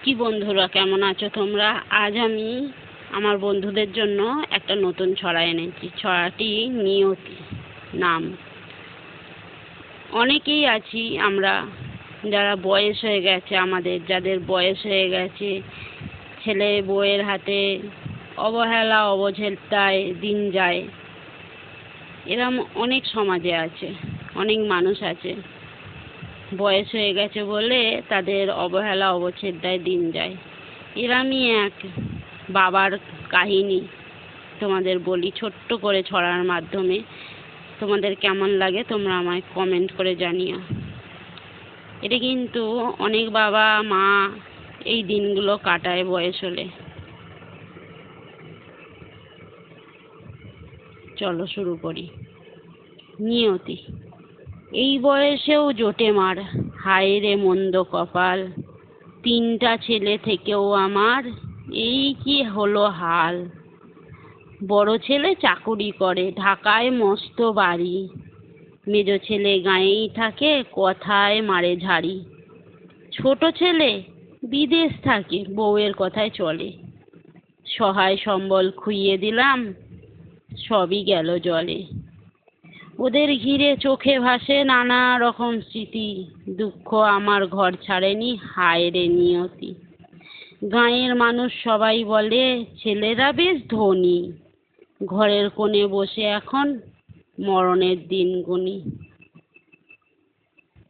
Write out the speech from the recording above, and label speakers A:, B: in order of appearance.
A: কি বন্ধুরা, কেমন আছো তোমরা? আজ আমি আমার বন্ধুদের জন্য একটা নতুন ছড়া এনেছি। ছড়াটি নিয়তি নাম। অনেকেই আছি আমরা যারা বয়স হয়ে গেছে, যাদের বয়স হয়ে গেছে, ছেলে বউয়ের হাতে অবহেলা অবহেলায় দিন যায়। এরম অনেক সমাজে আছে, অনেক মানুষ আছে। বয়স হয়ে গেছে বলে তাদের অবহেলা অবচ্ছেদায় দিন যায়। এরমই এক বাবার কাহিনী তোমাদের বলি ছোট্ট করে ছড়ার মাধ্যমে। তোমাদের কেমন লাগে তোমরা আমায় কমেন্ট করে জানিও। এটা কিন্তু অনেক বাবা মা এই দিনগুলো কাটায় বয়স হলে। চলো শুরু করি। নিয়তি। এই বয়সেও জোটে মার, হায় রে মন্দ কপাল। 3টা ছেলে থেকেও আমার এই কি হলো হাল। বড় ছেলে চাকুরি করে, ঢাকায় মস্ত বাড়ি। মেজো ছেলে গাঁয়েই থাকে, কথায় মারে ঝাড়ি। ছোট ছেলে বিদেশ থাকে, বউয়ের কথায় চলে। সহায় সম্বল খুইয়ে দিলাম, সবই গেল জলে। ওদের ঘিরে চোখে ভাসে নানা রকম স্মৃতি। দুঃখ আমার ঘর ছাড়েনি, হায় রে নিয়তি। গাঁয়ের মানুষ সবাই বলে ছেলেরা বেশ ধনী। ঘরের কোণে বসে এখন মরণের দিন গুনি।